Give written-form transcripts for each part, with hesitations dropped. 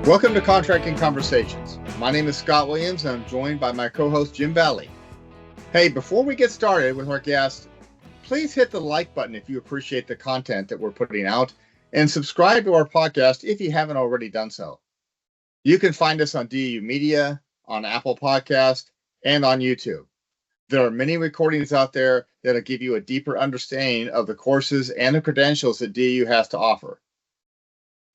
Welcome to Contracting Conversations. My name is Scott Williams, and I'm joined by my co-host, Jim Valley. Hey, before we get started with our guest, please hit the like button if you appreciate the content that we're putting out, and subscribe to our podcast if you haven't already done so. You can find us on DAU Media, on Apple Podcast, and on YouTube. There are many recordings out there that'll give you a deeper understanding of the courses and the credentials that DAU has to offer.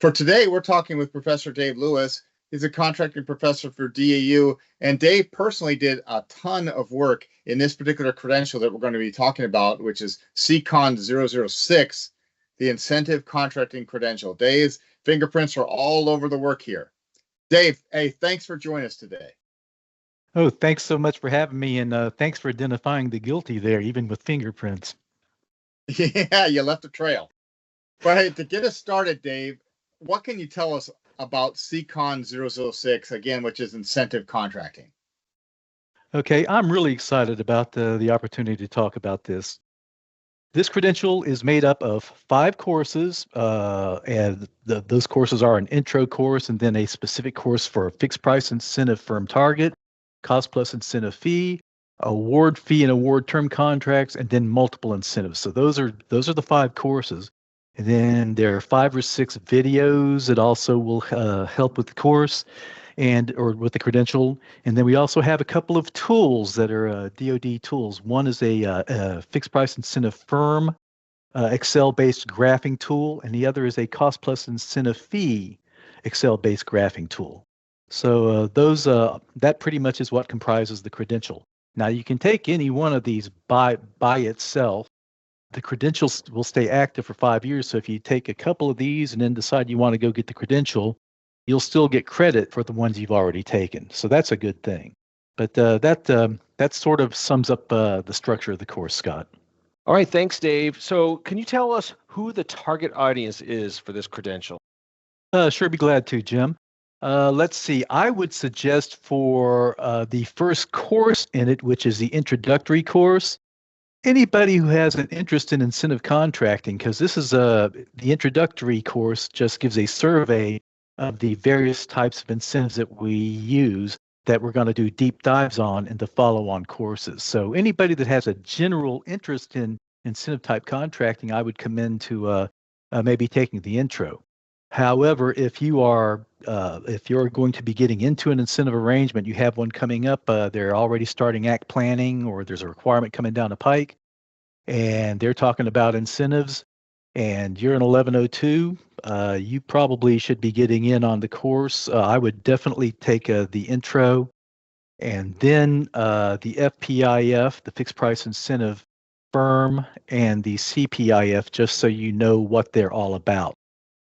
For today, we're talking with Professor Dave Lewis. He's a contracting professor for DAU, and Dave personally did a ton of work in this particular credential that we're going to be talking about, which is CCON 006, the Incentive Contracting Credential. Dave's fingerprints are all over the work here. Dave, hey, thanks for joining us today. Oh, thanks so much for having me, and thanks for identifying the guilty there, even with fingerprints. Yeah, you left a trail. But hey, to get us started, Dave, what can you tell us about CCON 006, again, which is incentive contracting? Okay, I'm really excited about the opportunity to talk about this. This credential is made up of 5 courses, and those courses are an intro course and then a specific course for a fixed price incentive firm target, cost plus incentive fee, award fee and award term contracts, and then multiple incentives. So those are the 5 courses. And then there are 5 or 6 videos that also will help with the course or with the credential. And then we also have a couple of tools that are DoD tools. One is a fixed price incentive firm Excel-based graphing tool, and the other is a cost plus incentive fee Excel-based graphing tool. So that pretty much is what comprises the credential. Now you can take any one of these by itself. The credentials will stay active for 5 years. So if you take a couple of these and then decide you want to go get the credential, you'll still get credit for the ones you've already taken. So that's a good thing. But that sort of sums up the structure of the course, Scott. All right, thanks, Dave. So can you tell us who the target audience is for this credential? Sure, be glad to, Jim. Let's see. I would suggest for the first course in it, which is the introductory course, anybody who has an interest in incentive contracting, because this is the introductory course just gives a survey of the various types of incentives that we use that we're going to do deep dives on in the follow-on courses. So anybody that has a general interest in incentive type contracting, I would commend to maybe taking the intro. However, if you're going to be getting into an incentive arrangement, you have one coming up, they're already starting act planning, or there's a requirement coming down the pike, and they're talking about incentives, and you're in 1102, you probably should be getting in on the course. I would definitely take the intro, and then the FPIF, the fixed price incentive firm, and the CPIF, just so you know what they're all about.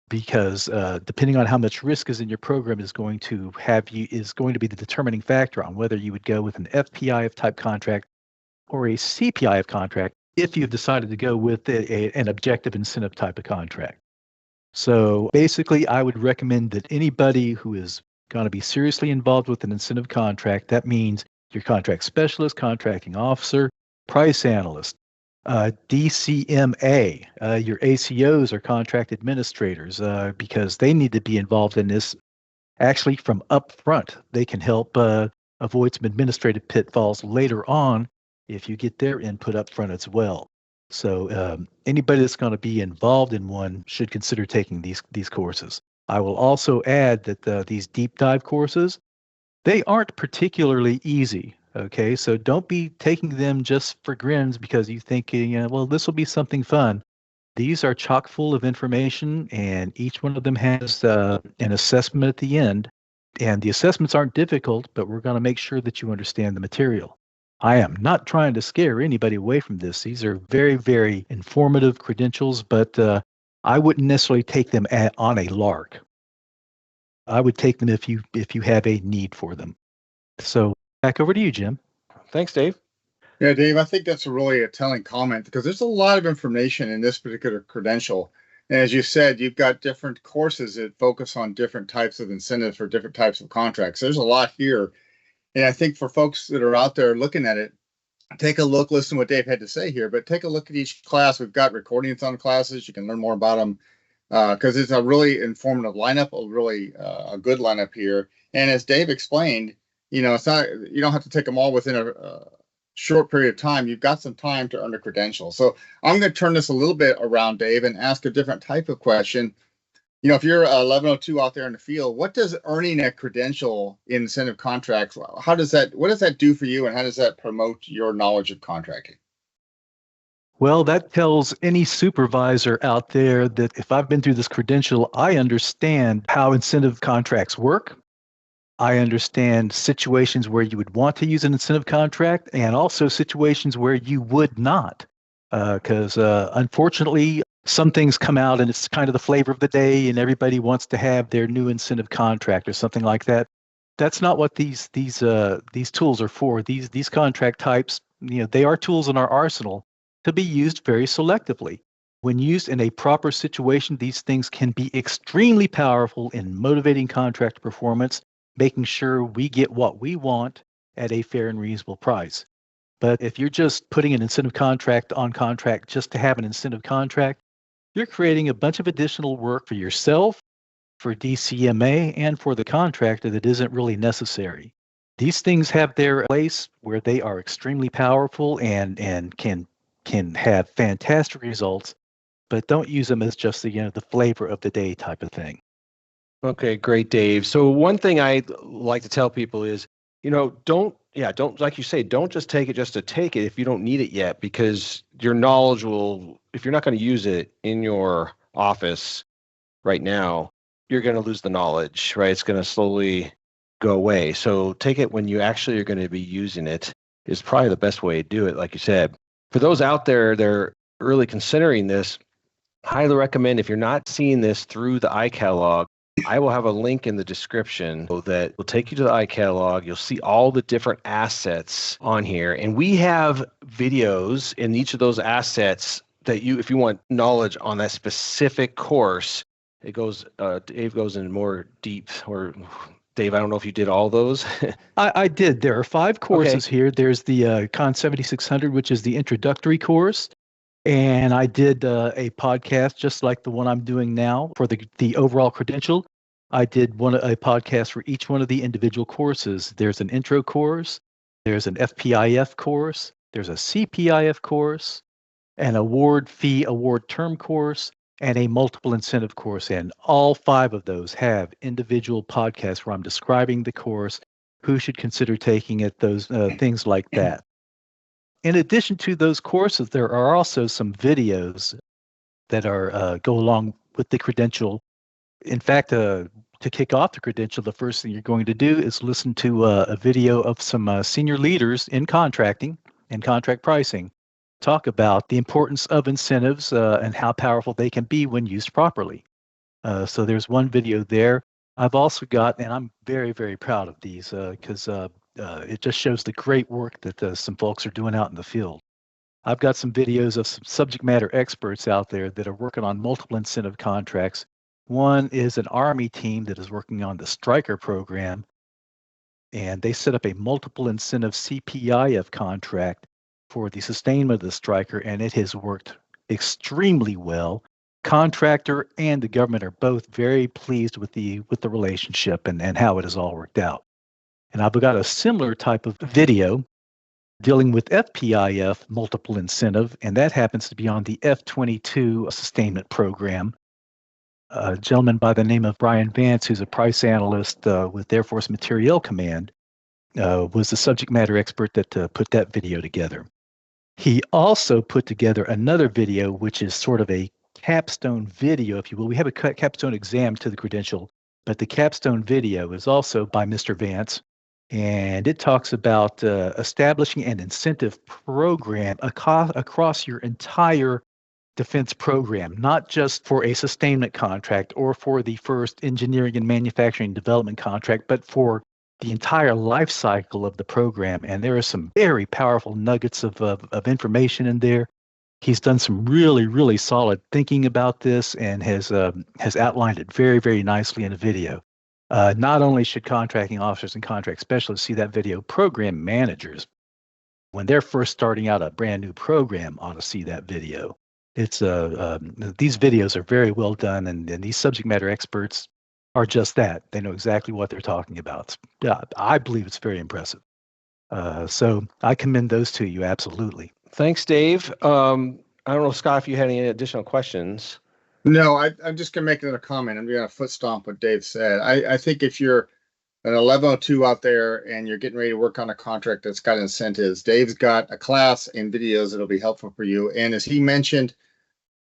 Because depending on how much risk is in your program is going to be the determining factor on whether you would go with an FPIF type contract or a CPIF contract if you've decided to go with an objective incentive type of contract. So basically, I would recommend that anybody who is going to be seriously involved with an incentive contract, that means your contract specialist, contracting officer, price analyst, DCMA, your ACOs or contract administrators, because they need to be involved in this actually from up front. They can help avoid some administrative pitfalls later on if you get their input up front as well. So anybody that's going to be involved in one should consider taking these courses. I will also add that these deep dive courses, they aren't particularly easy. Okay, so don't be taking them just for grins because you think, well, this will be something fun. These are chock full of information, and each one of them has an assessment at the end. And the assessments aren't difficult, but we're going to make sure that you understand the material. I am not trying to scare anybody away from this. These are very, very informative credentials, but I wouldn't necessarily take them on a lark. I would take them if you have a need for them. So back over to you, Jim. Thanks, Dave. Yeah, Dave, I think that's a telling comment because there's a lot of information in this particular credential. And as you said, you've got different courses that focus on different types of incentives for different types of contracts. There's a lot here. And I think for folks that are out there looking at it, take a look, listen to what Dave had to say here, but take a look at each class. We've got recordings on classes. You can learn more about them because it's a really informative lineup, a really a good lineup here. And as Dave explained, it's not, you don't have to take them all within a short period of time. You've got some time to earn a credential. So I'm going to turn this a little bit around, Dave, and ask a different type of question. If you're 1102 out there in the field, what does earning a credential in incentive contracts, what does that do for you, and how does that promote your knowledge of contracting? Well, that tells any supervisor out there that if I've been through this credential, I understand how incentive contracts work. I understand situations where you would want to use an incentive contract and also situations where you would not. Because unfortunately, some things come out and it's kind of the flavor of the day and everybody wants to have their new incentive contract or something like that. That's not what these tools are for. These contract types, they are tools in our arsenal to be used very selectively. When used in a proper situation, these things can be extremely powerful in motivating contract performance, making sure we get what we want at a fair and reasonable price. But if you're just putting an incentive contract on contract just to have an incentive contract, you're creating a bunch of additional work for yourself, for DCMA, and for the contractor that isn't really necessary. These things have their place where they are extremely powerful and can have fantastic results, but don't use them as just the flavor of the day type of thing. Okay, great, Dave. So one thing I like to tell people is, don't like you say, don't just take it just to take it if you don't need it yet, because your knowledge will, if you're not going to use it in your office right now, you're going to lose the knowledge, right? It's going to slowly go away. So take it when you actually are going to be using it is probably the best way to do it, like you said. For those out there that are really considering this, highly recommend, if you're not seeing this through the iCatalog, I will have a link in the description that will take you to the iCatalog. You'll see all the different assets on here. And we have videos in each of those assets that if you want knowledge on that specific course, it goes, Dave goes in more deep, or Dave, I don't know if you did all those. I did. There are 5 courses here. There's the CON 7600, which is the introductory course. And I did a podcast just like the one I'm doing now for the overall credential. I did a podcast for each one of the individual courses. There's an intro course, there's an FPIF course, there's a CPIF course, an award term course, and a multiple incentive course. And all 5 of those have individual podcasts where I'm describing the course, who should consider taking it, those things like that. In addition to those courses, there are also some videos that are go along with the credential. In fact, to kick off the credential, the first thing you're going to do is listen to a video of some senior leaders in contracting and contract pricing talk about the importance of incentives and how powerful they can be when used properly. So there's one video there. I've also got, and I'm very, very proud of these because it just shows the great work that some folks are doing out in the field. I've got some videos of some subject matter experts out there that are working on multiple incentive contracts. One is an Army team that is working on the Striker program, and they set up a multiple incentive CPIF contract for the sustainment of the Striker, and it has worked extremely well. Contractor and the government are both very pleased with the relationship and how it has all worked out. And I've got a similar type of video dealing with FPIF multiple incentive, and that happens to be on the F-22 sustainment program. A gentleman by the name of Brian Vance, who's a price analyst with Air Force Materiel Command, was the subject matter expert that put that video together. He also put together another video, which is sort of a capstone video, if you will. We have a capstone exam to the credential, but the capstone video is also by Mr. Vance. And it talks about establishing an incentive program across your entire defense program, not just for a sustainment contract or for the first engineering and manufacturing development contract, but for the entire life cycle of the program. And there are some very powerful nuggets of information in there. He's done some really, really solid thinking about this and has outlined it very, very nicely in a video. Not only should contracting officers and contract specialists see that video, program managers, when they're first starting out a brand new program, ought to see that video. It's these videos are very well done, and these subject matter experts are just that. They know exactly what they're talking about. Yeah, I believe it's very impressive. So I commend those to you, absolutely. Thanks, Dave. I don't know, Scott, if you had any additional questions. No, I'm just going to make another comment. I'm going to foot stomp what Dave said. I think if you're an 1102 out there and you're getting ready to work on a contract that's got incentives, Dave's got a class and videos that'll be helpful for you. And as he mentioned,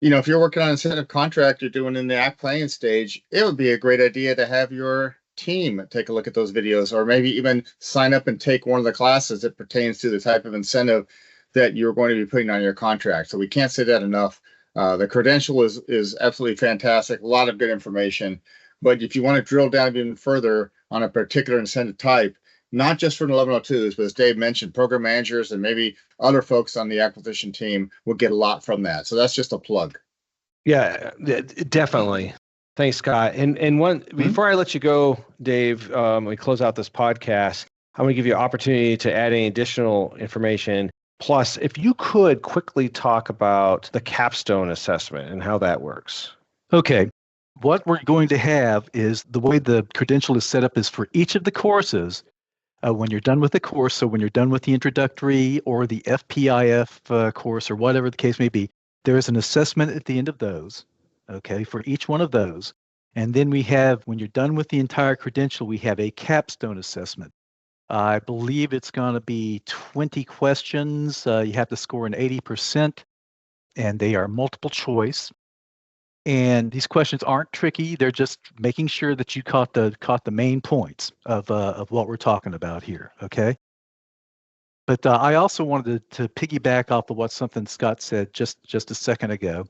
if you're working on an incentive contract, you're doing in the act planning stage, it would be a great idea to have your team take a look at those videos, or maybe even sign up and take one of the classes that pertains to the type of incentive that you're going to be putting on your contract. So we can't say that enough. The credential is absolutely fantastic, a lot of good information. But if you want to drill down even further on a particular incentive type, not just for 1102s, but as Dave mentioned, program managers and maybe other folks on the acquisition team will get a lot from that. So that's just a plug. Yeah, definitely. Thanks, Scott. And one before I let you go, Dave, we close out this podcast, I'm going to give you an opportunity to add any additional information. Plus, if you could quickly talk about the capstone assessment and how that works. Okay. What we're going to have is the way the credential is set up is for each of the courses, when you're done with the course, so when you're done with the introductory or the FPIF course or whatever the case may be, there is an assessment at the end of those, okay, for each one of those. And then we have, when you're done with the entire credential, we have a capstone assessment. I believe it's going to be 20 questions. You have to score an 80%, and they are multiple choice. And these questions aren't tricky. They're just making sure that you caught the main points of what we're talking about here. Okay. But I also wanted to piggyback off of something Scott said just a second ago,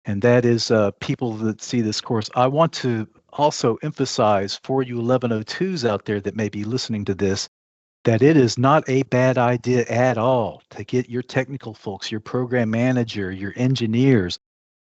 and that is people that see this course. I want to also emphasize for you 1102s out there that may be listening to this, that it is not a bad idea at all to get your technical folks, your program manager, your engineers,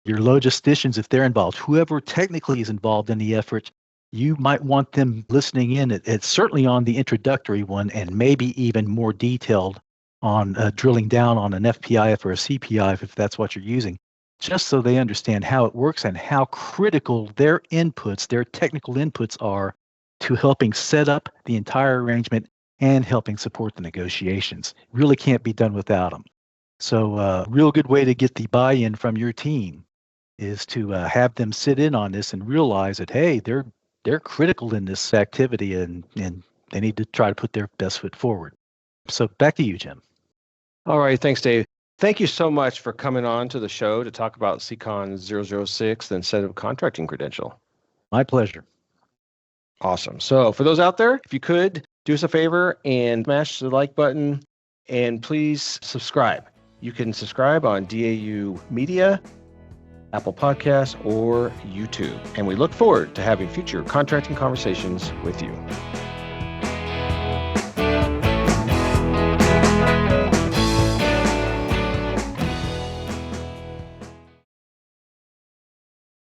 your logisticians, if they're involved, whoever technically is involved in the effort, you might want them listening in. It's certainly on the introductory one, and maybe even more detailed on drilling down on an FPIF or a CPIF if that's what you're using, just so they understand how it works and how critical their inputs, their technical inputs are to helping set up the entire arrangement and helping support the negotiations. Really can't be done without them. So a real good way to get the buy-in from your team is to have them sit in on this and realize that, hey, they're critical in this activity, and they need to try to put their best foot forward. So back to you, Jim. All right. Thanks, Dave. Thank you so much for coming on to the show to talk about CCON 006, the incentive contracting credential. My pleasure. Awesome. So for those out there, if you could do us a favor and smash the like button, and please subscribe. You can subscribe on DAU Media, Apple Podcasts, or YouTube. And we look forward to having future contracting conversations with you.